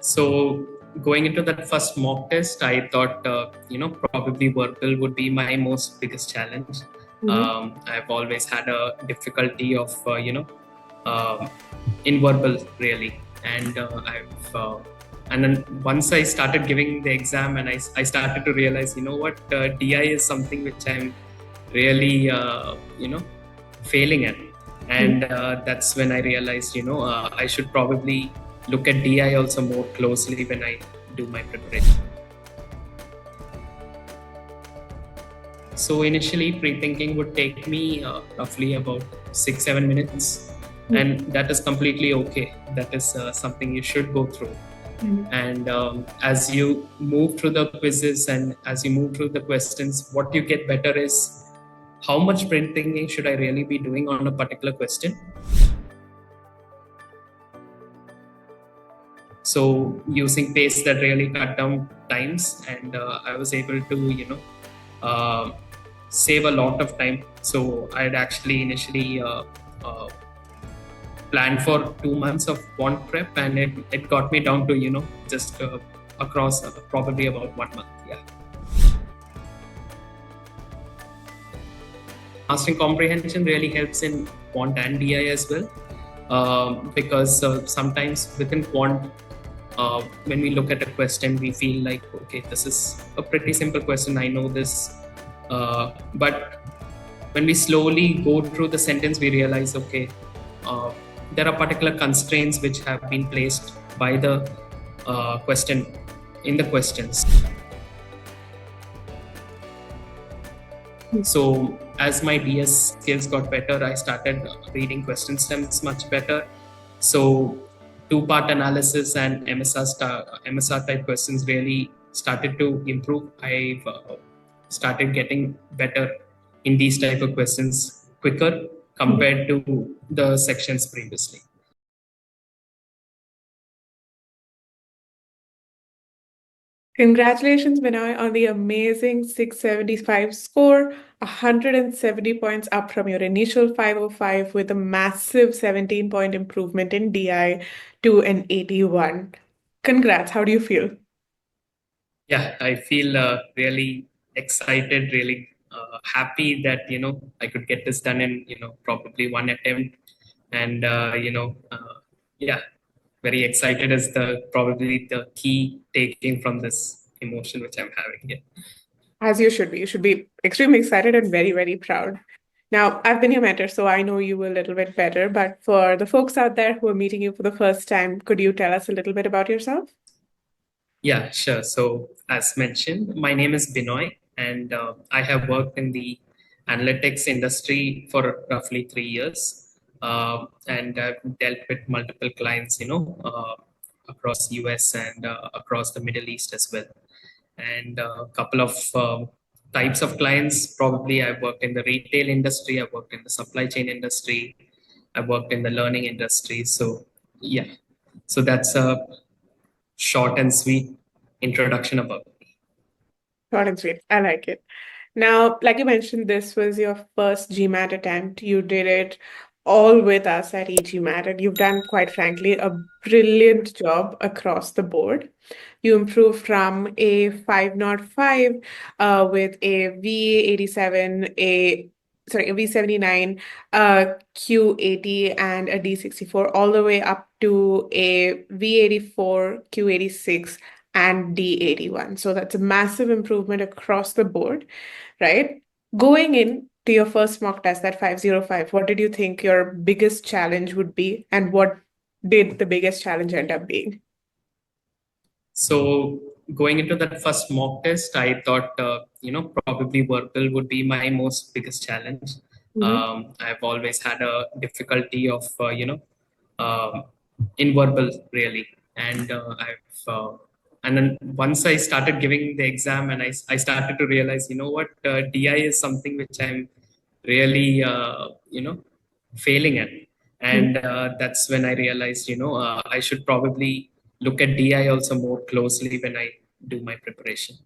So going into that first mock test, I thought, probably verbal would be my most biggest challenge. I've always had a difficulty of, in verbal really. And and then once I started giving the exam and I started to realize, DI is something which I'm really, failing at. And that's when I realized, I should probably look at DI also more closely when I do my preparation. So initially, pre-thinking would take me roughly about 6-7 minutes, and that is completely okay. That is something you should go through. And as you move through the quizzes and as you move through the questions, what you get better is how much pre-thinking should I really be doing on a particular question. So using paste that really cut down times, and I was able to, save a lot of time. So I had actually initially planned for 2 months of Quant prep, and it got me down to, just across probably about 1 month. Yeah. Mastering comprehension really helps in Quant and DI as well, because sometimes within Quant, when we look at a question, we feel like, okay, this is a pretty simple question, I know this. But when we slowly go through the sentence, we realize, okay, there are particular constraints which have been placed by the question in the questions. So as my DS skills got better, I started reading question stems much better. So two-part analysis and MSR type questions really started to improve. I've started getting better in these type of questions quicker compared to the sections previously. Congratulations, Benoy, on the amazing 675 score, 170 points up from your initial 505 with a massive 17-point improvement in DI to an 81. Congrats. How do you feel? Yeah, I feel really excited, really happy that, I could get this done in, probably one attempt. And, yeah, very excited is probably the key taking from this emotion which I'm having here. As you should be. You should be extremely excited and very, very proud. Now, I've been your mentor, so I know you a little bit better. But for the folks out there who are meeting you for the first time, could you tell us a little bit about yourself? Yeah, sure. So as mentioned, my name is Benoy, and I have worked in the analytics industry for roughly 3 years. And I've dealt with multiple clients, across US and across the Middle East as well. And a couple of types of clients, probably I've worked in the retail industry, I've worked in the supply chain industry, I've worked in the learning industry. So yeah, so that's a short and sweet introduction about me. Short and sweet. I like it. Now, like you mentioned, this was your first GMAT attempt. You did it all with us at eGMAT, and you've done, quite frankly, a brilliant job across the board. You improved from a 505 with a V87, a V79, Q80, and a D64, all the way up to a V84, Q86, and D81. So that's a massive improvement across the board, right? Going in to your first mock test, that 505, what did you think your biggest challenge would be, and what did the biggest challenge end up being? So going into that first mock test, I thought, probably verbal would be my most biggest challenge. I've always had a difficulty of, in verbal really. And and then once I started giving the exam and I started to realize, DI is something which I'm really, failing at. And that's when I realized, I should probably look at DI also more closely when I do my preparation.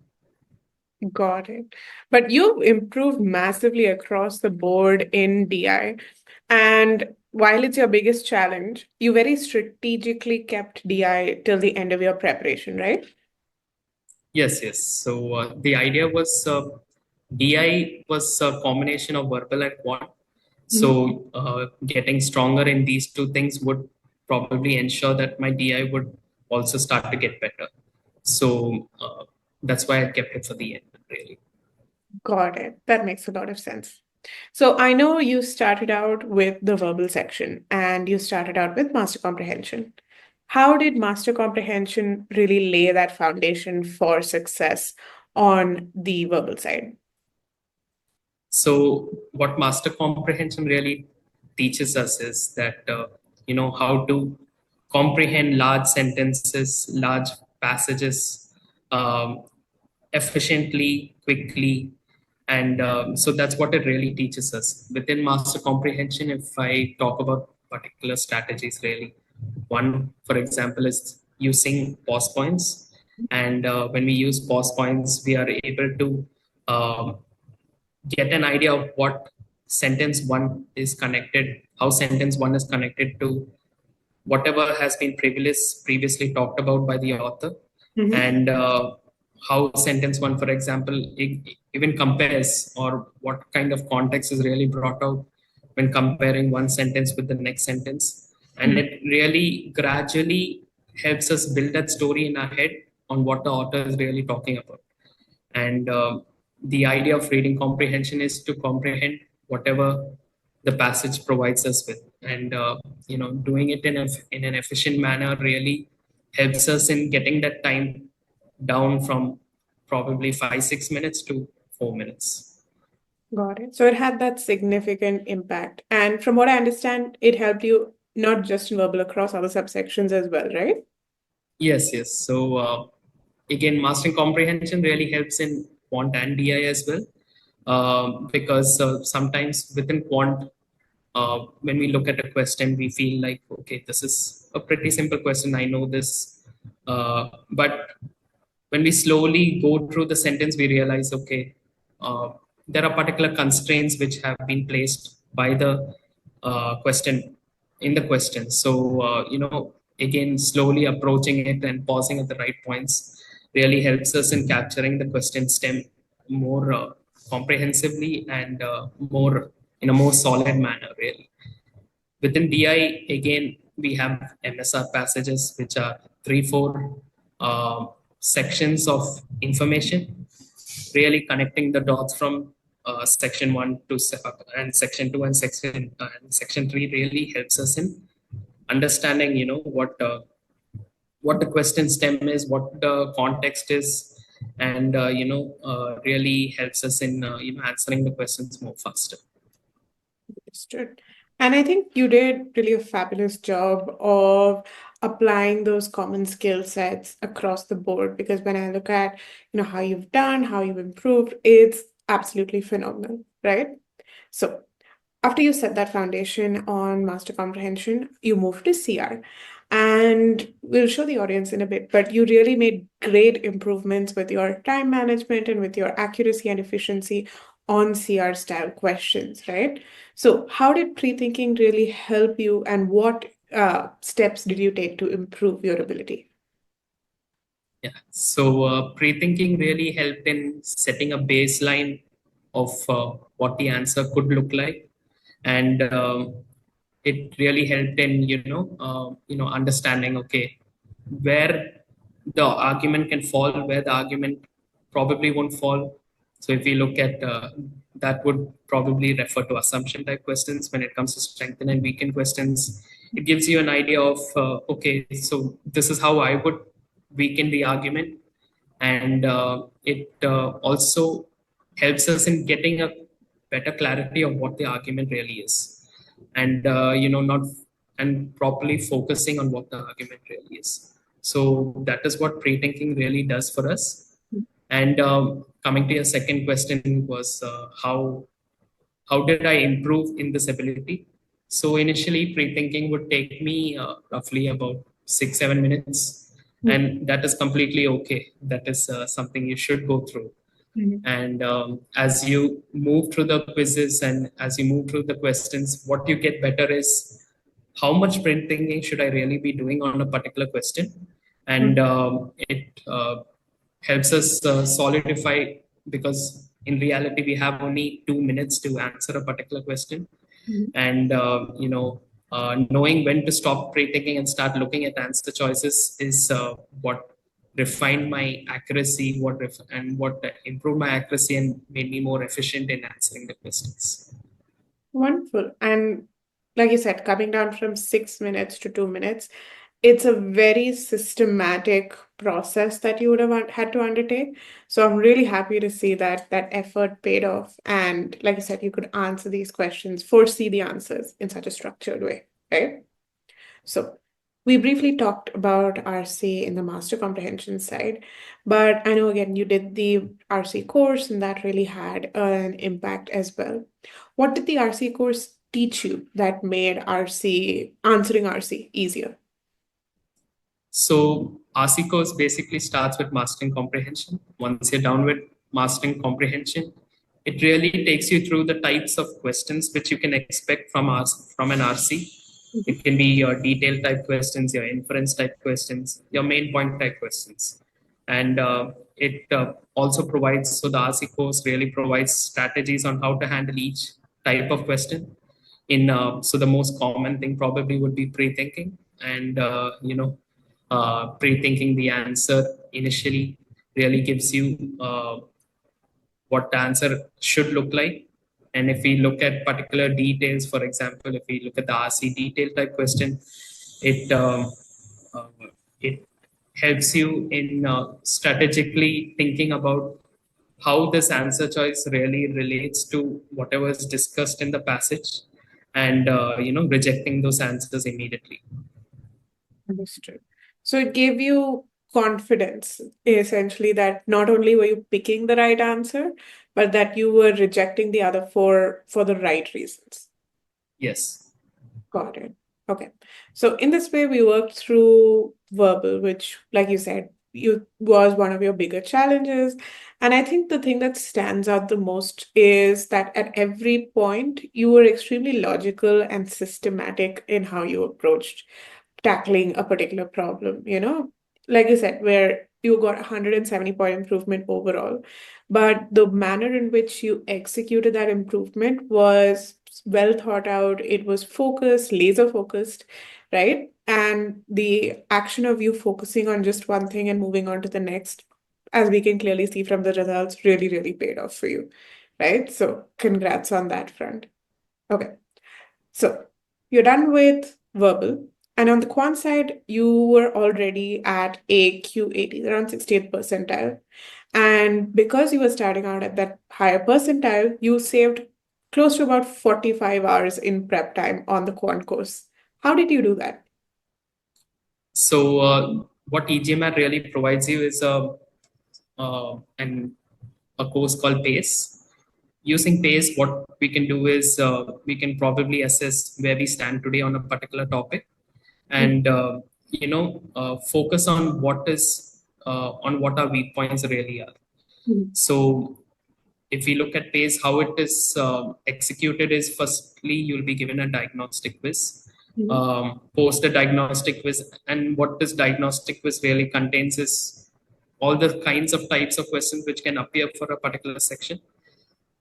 Got it. But you improved massively across the board in DI. And while it's your biggest challenge, you very strategically kept DI till the end of your preparation, right? Yes, yes. So the idea was DI was a combination of verbal and quant. Mhm. So getting stronger in these two things would probably ensure that my DI would also start to get better. So that's why I kept it for the end, really. Got it. That makes a lot of sense. So I know you started out with the verbal section and you started out with master comprehension. How did master comprehension really lay that foundation for success on the verbal side? So what master comprehension really teaches us is that how to comprehend large sentences, large passages, um, efficiently, quickly, and so that's what it really teaches us. Within master comprehension, if I talk about particular strategies, really, one, for example, is using pause points, and when we use pause points, we are able to um, get an idea of what sentence one is connected, how sentence one is connected to whatever has been previously talked about by the author, Mhm. and how sentence one, for example, even compares, or what kind of context is really brought out when comparing one sentence with the next sentence. And Mhm. it really gradually helps us build that story in our head on what the author is really talking about. And the idea of reading comprehension is to comprehend whatever the passage provides us with, and doing it in an efficient manner really helps us in getting that time down from probably 5 6 minutes to 4 minutes. Got it. So it had that significant impact. And from what I understand, it helped you not just in verbal across other subsections as well, right? Yes, yes. So again, mastering comprehension really helps in quant and DI as well, because sometimes within quant, when we look at a question, we feel like, okay, this is a pretty simple question. I know this, but when we slowly go through the sentence, we realize, okay, uh, there are particular constraints which have been placed by the question in the question. So, again, slowly approaching it and pausing at the right points really helps us in capturing the question stem more comprehensively and more in a more solid manner, really. Within DI, again, we have MSR passages, which are 3 4 sections of information, really connecting the dots from section one to and section two and section three really helps us in understanding, what the question stem is, what the context is, and really helps us in answering the questions more faster. Understood. And I think you did really a fabulous job of applying those common skill sets across the board because when I look at, how you've done, how you've improved, it's absolutely phenomenal, right? So after you set that foundation on master comprehension, you moved to CR. And we'll show the audience in a bit, but you really made great improvements with your time management and with your accuracy and efficiency on CR style questions, right? So, how did pre thinking really help you, and what steps did you take to improve your ability? Yeah. So pre-thinking really helped in setting a baseline of what the answer could look like, and it really helped in understanding, okay, where the argument can fall, where the argument probably won't fall. So if we look at that, would probably refer to assumption type questions. When it comes to strengthen and weaken questions, it gives you an idea of okay, so this is how I would weaken the argument, and it also helps us in getting a better clarity of what the argument really is, and not and properly focusing on what the argument really is. So that is what pre-thinking really does for us. And coming to your second question was how did I improve in this ability? So initially, pre-thinking would take me roughly about 6 7 minutes, and that is completely okay. That is something you should go through. Mhm. And as you move through the quizzes and as you move through the questions, what you get better is how much print thinking should I really be doing on a particular question. And it helps us solidify, because in reality we have only 2 minutes to answer a particular question. Mhm. And knowing when to stop pre-thinking and start looking at answer choices is what refined my accuracy, and what improved my accuracy and made me more efficient in answering the questions. Wonderful. And like you said, coming down from 6 minutes to 2 minutes, it's a very systematic process that you would have had to undertake. So I'm really happy to see that that effort paid off. And like you said, you could answer these questions, foresee the answers in such a structured way, right? So we briefly talked about RC in the master comprehension side, but I know again you did the RC course and that really had an impact as well. What did the RC course teach you that made RC answering RC easier? So RC course basically starts with mastering comprehension. Once you're done with mastering comprehension, it really takes you through the types of questions which you can expect from an RC. Mhm. It can be your detail type questions, your inference type questions, your main point type questions. And it also provides, so the RC course really provides strategies on how to handle each type of question. So the most common thing probably would be pre-thinking, and pre-thinking the answer initially really gives you what the answer should look like. And if we look at particular details, for example, if we look at the RC detail type question, it uh, it helps you in strategically thinking about how this answer choice really relates to whatever is discussed in the passage, and rejecting those answers immediately. Understood. So it gave you confidence, essentially, that not only were you picking the right answer, but that you were rejecting the other four for the right reasons. Yes. Got it. Okay. So in this way, we worked through verbal, which, like you said, you was one of your bigger challenges. And I think the thing that stands out the most is that at every point, you were extremely logical and systematic in how you approached tackling a particular problem, like you said, where you got 170-point improvement overall. But the manner in which you executed that improvement was well thought out. It was focused, laser focused, right? And the action of you focusing on just one thing and moving on to the next, as we can clearly see from the results, really, really paid off for you, right? So congrats on that front. Okay. So you're done with verbal. And on the quant side, you were already at AQ80, around 60th percentile. And because you were starting out at that higher percentile, you saved close to about 45 hours in prep time on the quant course. How did you do that? So what eGMAT really provides you is a course called PACE. Using PACE, what we can do is we can probably assess where we stand today on a particular topic, and focus on what our weak points really are. Mhm. So if we look at PACE, how it is executed is, firstly you'll be given a diagnostic quiz. Mhm. Post a diagnostic quiz, and what this diagnostic quiz really contains is all the kinds of types of questions which can appear for a particular section.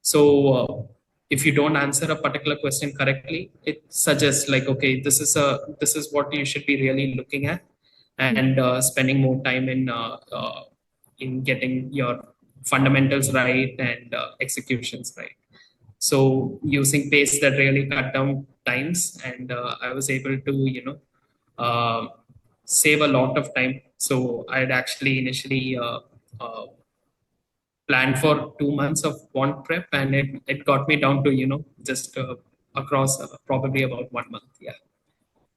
So if you don't answer a particular question correctly, it suggests like, okay, this is what you should be really looking at, and spending more time in getting your fundamentals right and executions right. So using pace, that really cut down times, and I was able to uh, save a lot of time. So I'd actually initially planned for 2 months of quant prep, and it got me down to just across probably about 1 month. Yeah.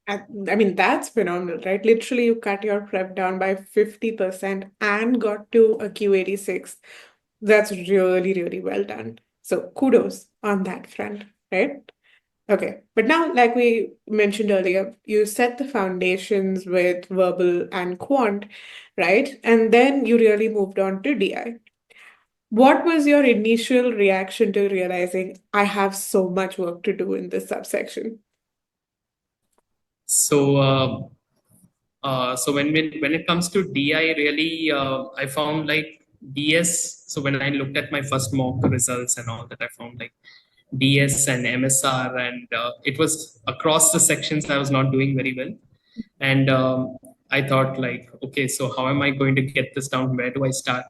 I mean, that's phenomenal, right? Literally, you cut your prep down by 50% and got to a Q86. That's really, really well done. So kudos on that front, right? Okay. But now, like we mentioned earlier, you set the foundations with verbal and quant, right? And then you really moved on to DI. What was your initial reaction to realizing I have so much work to do in this subsection? So, so when it comes to DI, really, I found like DS. So when I looked at my first mock results and all that, I found like DS and MSR, and it was across the sections I was not doing very well. And I thought like, okay, so how am I going to get this down? Where do I start?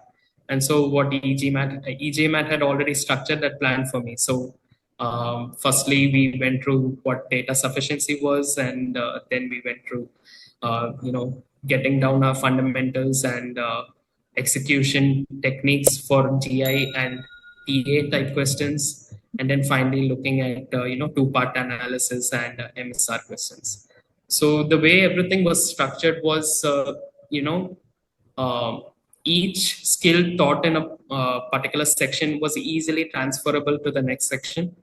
And so what eGMAT had already structured that plan for me. So firstly, we went through what data sufficiency was, and then we went through, getting down our fundamentals and execution techniques for GI and TA type questions, and then finally looking at two-part analysis and MSR questions. So the way everything was structured was, uh, each skill taught in a particular section was easily transferable to the next section.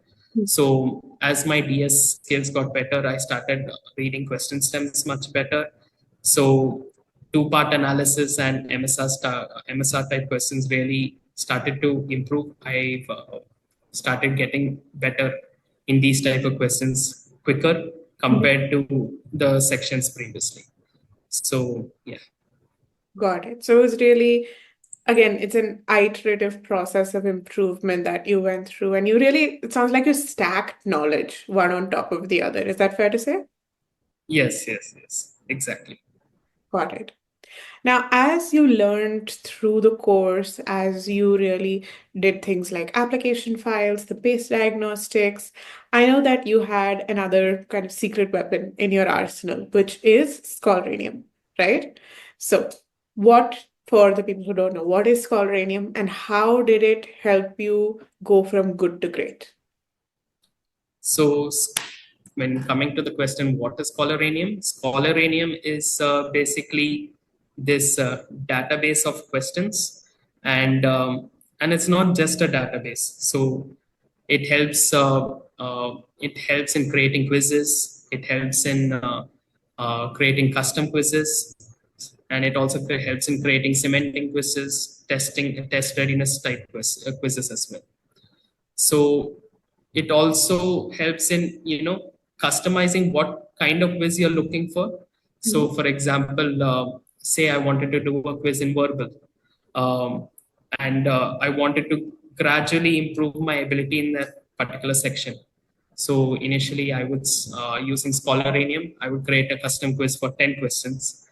So as my DS skills got better, I started reading question stems much better. So two-part analysis and MSR type questions really started to improve. I've started getting better in these type of questions quicker compared to the sections previously. So yeah. Got it. So it was really, again, it's an iterative process of improvement that you went through, and you really, it sounds like you stacked knowledge one on top of the other. Is that fair to say? Yes, exactly. Got it. Now, as you learned through the course, as you really did things like application files, the base diagnostics, I know that you had another kind of secret weapon in your arsenal, which is Scholaranium, right? So, for the people who don't know, what is Scholaranium and how did it help you go from good to great? So when coming to the question, what is Scholaranium? Scholaranium is basically this database of questions, and it's not just a database. So it helps in creating quizzes. It helps in creating custom quizzes, and it also helps in creating cementing quizzes, test readiness type quizzes as well. So it also helps in customizing what kind of quiz you're looking for. So for example, say I wanted to do a quiz in verbal, um, and I wanted to gradually improve my ability in that particular section. So initially I would, using Scholaranium, I would create a custom quiz for 10 questions,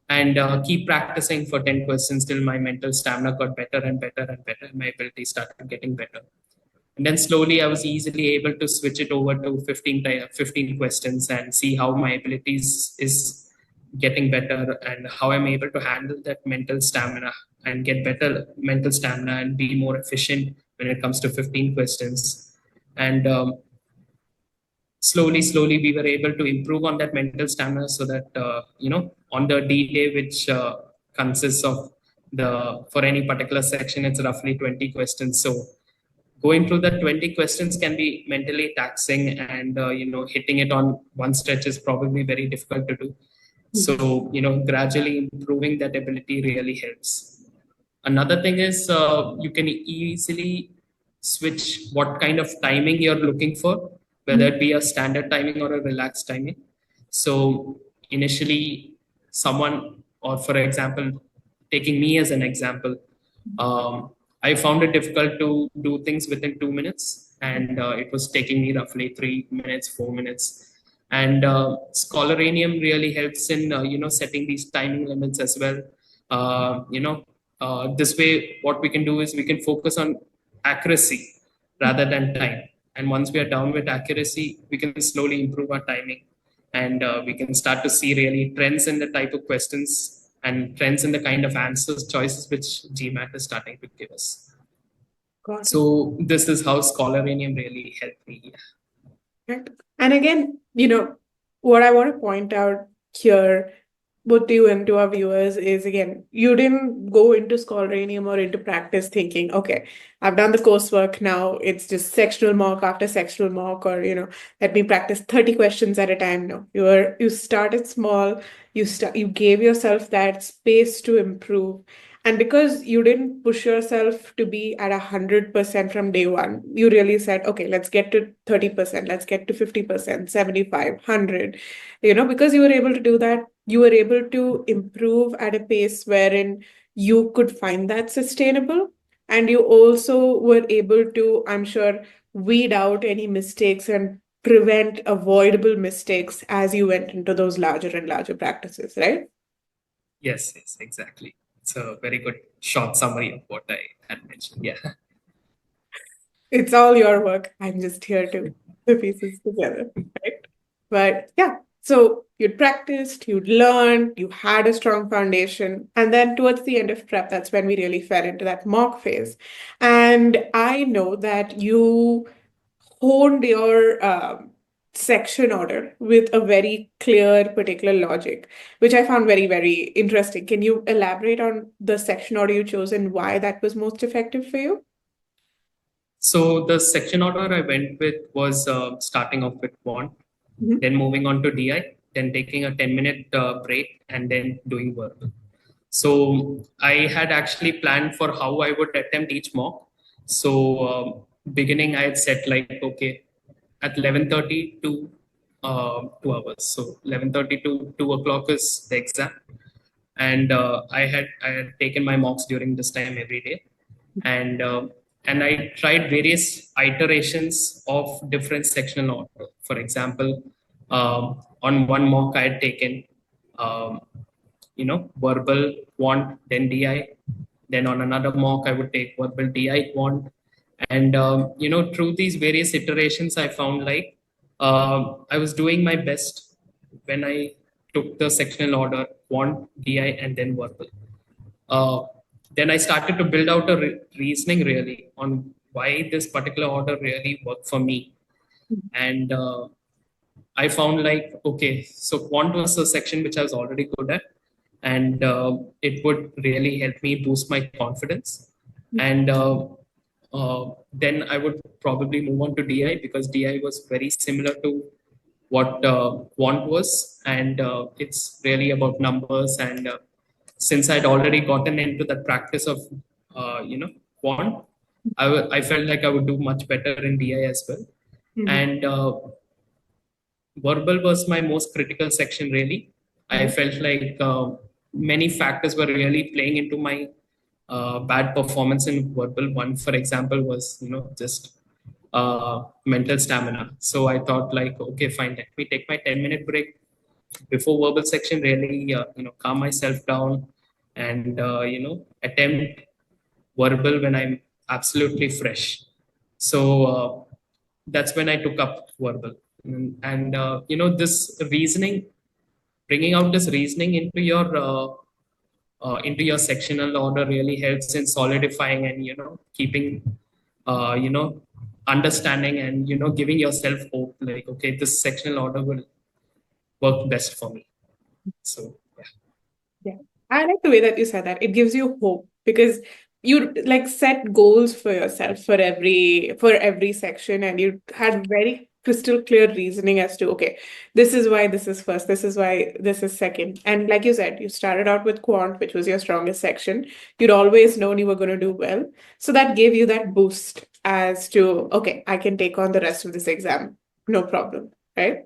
and keep practicing for 10 questions till my mental stamina got better and better and better, and my ability started getting better. And then slowly I was easily able to switch it over to 15 questions and see how my abilities is getting better, and how I'm able to handle that mental stamina and get better mental stamina and be more efficient when it comes to 15 questions. And slowly we were able to improve on that mental stamina, so that on the D-day, which consists of the for any particular section, it's roughly 20 questions. So going through the 20 questions can be mentally taxing, and hitting it on one stretch is probably very difficult to do. So gradually improving that ability really helps. Another thing is, you can easily switch what kind of timing you're looking for, whether it be a standard timing or a relaxed timing. So initially, someone, or for example, taking me as an example, I found it difficult to do things within 2 minutes, and it was taking me roughly 3 minutes, 4 minutes. And Scholaranium really helps in setting these timing limits as well. This way, what we can do is we can focus on accuracy rather than time. And once we are down with accuracy, we can slowly improve our timing, and we can start to see really trends in the type of questions and trends in the kind of answers choices which GMAT is starting to give us. Got it. So this is how Scholaranium really helped me. Right. And again, what I want to point out here, both to you and to our viewers, is again, you didn't go into Scholaranium or into practice thinking, okay, I've done the coursework now, it's just sectional mock after sectional mock, or let me practice 30 questions at a time. No, you started small, you gave yourself that space to improve. And because you didn't push yourself to be at 100% from day one, you really said, okay, let's get to 30%, let's get to 50%, 75, 100. Because you were able to do that, you were able to improve at a pace wherein you could find that sustainable. And you also were able to, I'm sure, weed out any mistakes and prevent avoidable mistakes as you went into those larger and larger practices, right? Yes, yes, exactly. It's a very good short summary of what I had mentioned. Yeah. It's all your work. I'm just here to put the pieces together, right? But yeah, so you'd practiced, you'd learned, you had a strong foundation. And then towards the end of prep, that's when we really fell into that mock phase. And I know that you honed your section order with a very clear, particular logic, which I found very, very interesting. Can you elaborate on the section order you chose and why that was most effective for you? So the section order I went with was starting off with Quant, Mhm. then moving on to DI, then taking a 10-minute break, and then doing verbal. So I had actually planned for how I would attempt each mock. So beginning, I had set like, okay, at 11:30 to 2 hours. So 11:30 to 2 o'clock is the exam, and I had taken my mocks during this time every day, and I tried various iterations of different sectional order. For example, on one mock I had taken um, verbal quant, then DI. Then on another mock I would take verbal DI quant, and through these various iterations I found like I was doing my best when I took the sectional order quant, DI, and then verbal. uh, then I started to build out a reasoning really on why this particular order really worked for me. And I found like, okay, so quant was a section which I was already good at, and it would really help me boost my confidence. And then I would probably move on to DI because DI was very similar to what quant was, and it's really about numbers. And since I'd already gotten into the practice of quant, I felt like I would do much better in DI as well. Mhm. And verbal was my most critical section really. I Mhm. felt like many factors were really playing into my bad performance in verbal. One for example was just mental stamina. So I thought like, okay, fine, let me take my 10-minute break before verbal section, really calm myself down, and attempt verbal when I'm absolutely fresh. So that's when I took up verbal. And this reasoning, bringing out this reasoning into your sectional order really helps in solidifying and keeping uh, you know understanding and giving yourself hope, like, okay, this sectional order will work best for me. So yeah. Yeah. I like the way that you said that. It gives you hope because you like set goals for yourself for every section, and you had very crystal clear reasoning as to, okay, this is why this is first, this is why this is second. And like you said, you started out with quant, which was your strongest section. You'd always known you were going to do well. So that gave you that boost as to, okay, I can take on the rest of this exam, no problem, right?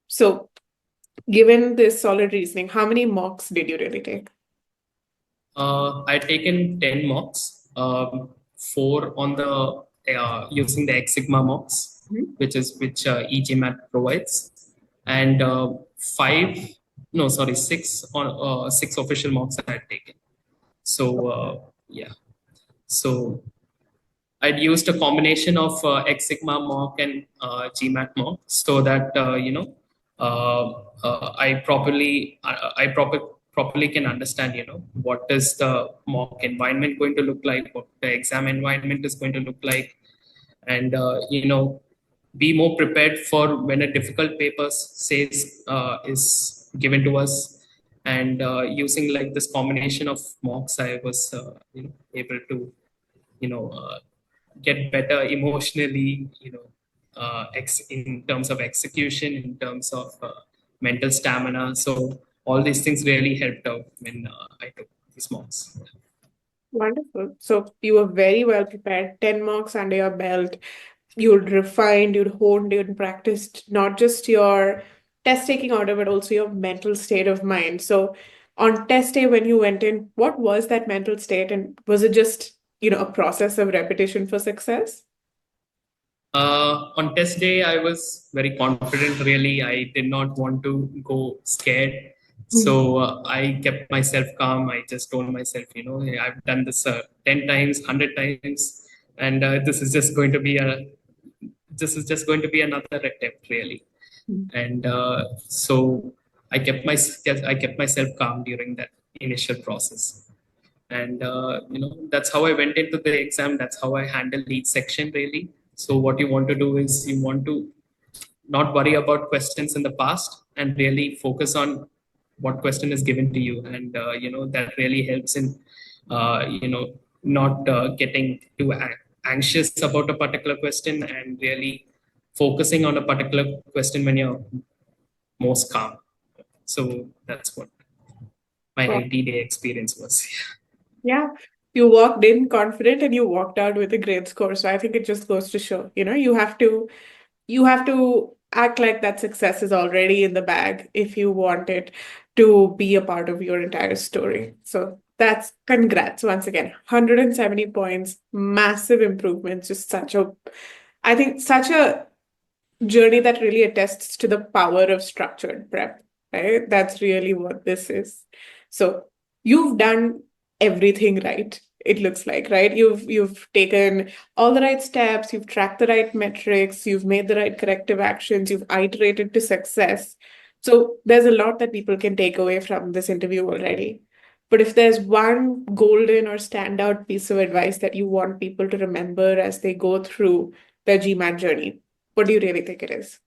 So given this solid reasoning, how many mocks did you really take? I'd taken 10 mocks, four on the using the X Sigma mocks, Mhm. which eGMAT provides, and five, no, sorry, six on six official mocks I had taken. So yeah, so I'd used a combination of X Sigma mock and GMAT mock so that I properly can understand what is the mock environment going to look like, what the exam environment is going to look like, and be more prepared for when a difficult paper says is given to us. And using like this combination of mocks, I was able to you know uh, get better emotionally, in terms of execution, in terms of mental stamina. So all these things really helped out when I took these mocks. Wonderful. So you were very well prepared, 10 marks under your belt. You'd refined, you'd honed, you'd practiced not just your test taking order, but also your mental state of mind. So on test day, when you went in, what was that mental state? And was it just, a process of repetition for success? On test day, I was very confident. Really, I did not want to go scared, so I kept myself calm. I just told myself, "Hey, I've done this 10 times, 100 times, and this is just going to be another attempt, really." Mhm. And so I kept myself calm during that initial process, and that's how I went into the exam. That's how I handled each section, really. So what you want to do is you want to not worry about questions in the past and really focus on what question is given to you, and that really helps in not getting too anxious about a particular question, and really focusing on a particular question when you're most calm. So that's what my Wow. 90-day experience was. Yeah. You walked in confident and you walked out with a great score. So I think it just goes to show, you have to act like that success is already in the bag if you want it to be a part of your entire story. So that's congrats once again. 170 points, massive improvements, just I think such a journey that really attests to the power of structured prep, right? That's really what this is. So you've done everything right, it looks like, right? You've taken all the right steps, you've tracked the right metrics, you've made the right corrective actions, you've iterated to success. So there's a lot that people can take away from this interview already. But if there's one golden or standout piece of advice that you want people to remember as they go through their GMAT journey, what do you really think it is?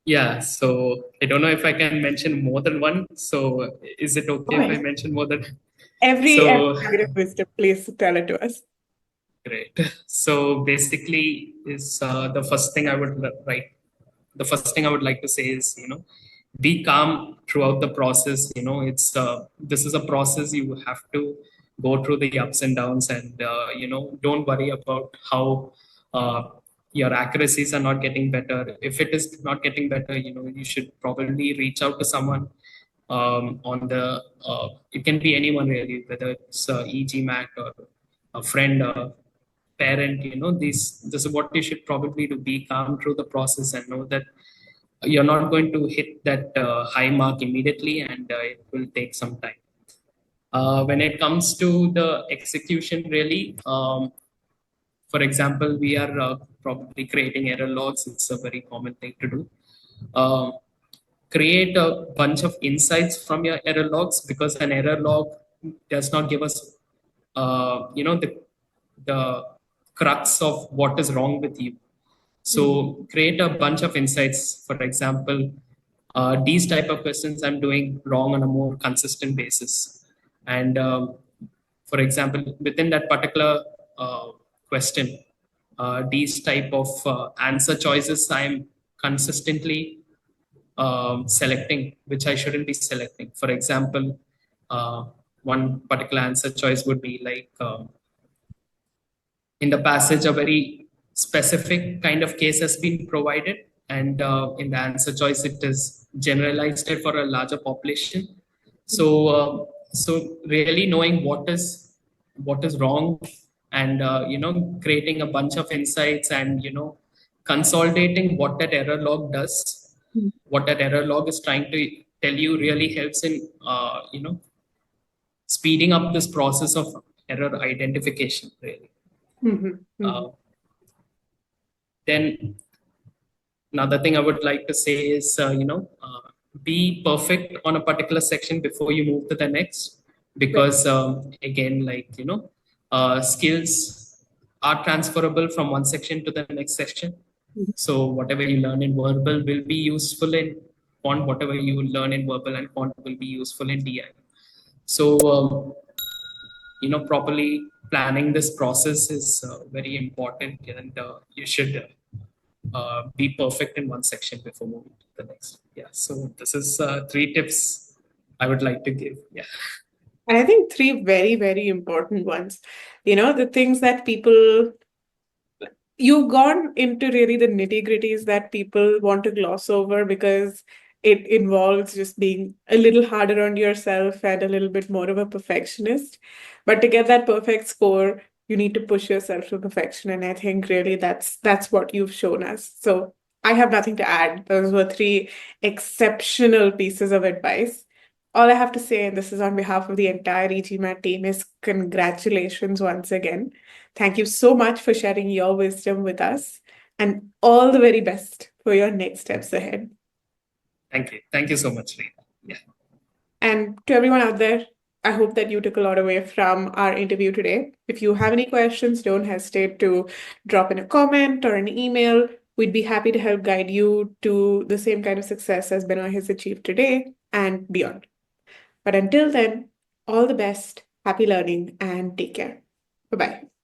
Yeah, so I don't know if I can mention more than one. So is it okay if I Fine. mention more than? Every So nugget of wisdom, please tell it to us. great. So basically, is the first thing I would write. The first thing I would like to say is, be calm throughout the process. It's this is a process. You have to go through the ups and downs, and don't worry about how uh, your accuracies are not getting better. If it is not getting better, you should probably reach out to someone on the it can be anyone, really, whether it's eGMAT or a friend, parent. This is what you should probably do. Be calm through the process and know that you're not going to hit that high mark immediately, and it will take some time. When it comes to the execution, really, for example, we are probably creating error logs. It's a very common thing to do. Um, Create a bunch of insights from your error logs, because an error log does not give us the crux of what is wrong with you. So Mhm. create a bunch of insights. For example, these type of questions I'm doing wrong on a more consistent basis, and for example, within that particular question, these type of answer choices I'm consistently selecting, which I shouldn't be selecting. For example, one particular answer choice would be like, in the passage, a very specific kind of case has been provided, and in the answer choice, it is generalized it for a larger population. So really knowing what is wrong, and creating a bunch of insights, and consolidating what that error log does, what that error log is trying to tell you, really helps in speeding up this process of error identification, really. Mhm. Mhm. uh, then another thing I would like to say is, be perfect on a particular section before you move to the next, Right. because again, like, skills are transferable from one section to the next section. Mhm. So whatever you learn in verbal will be useful in quant. Whatever you learn in verbal and quant will be useful in DI. So properly planning this process is very important, and you should be perfect in one section before moving to the next. Yeah. So this is three tips I would like to give. Yeah. And I think three very, very important ones. The things that people you've gone into really the nitty-gritties that people want to gloss over because it involves just being a little harder on yourself and a little bit more of a perfectionist. But to get that perfect score, you need to push yourself to perfection. And I think really that's what you've shown us. So I have nothing to add. Those were three exceptional pieces of advice. All I have to say, and this is on behalf of the entire eGMAT team, is congratulations once again. Thank you so much for sharing your wisdom with us, and all the very best for your next steps ahead. Thank you. Thank you so much, Rita. Yeah. And to everyone out there, I hope that you took a lot away from our interview today. If you have any questions, don't hesitate to drop in a comment or an email. We'd be happy to help guide you to the same kind of success as Benoy has achieved today and beyond. But until then, all the best, happy learning, and take care. Bye bye.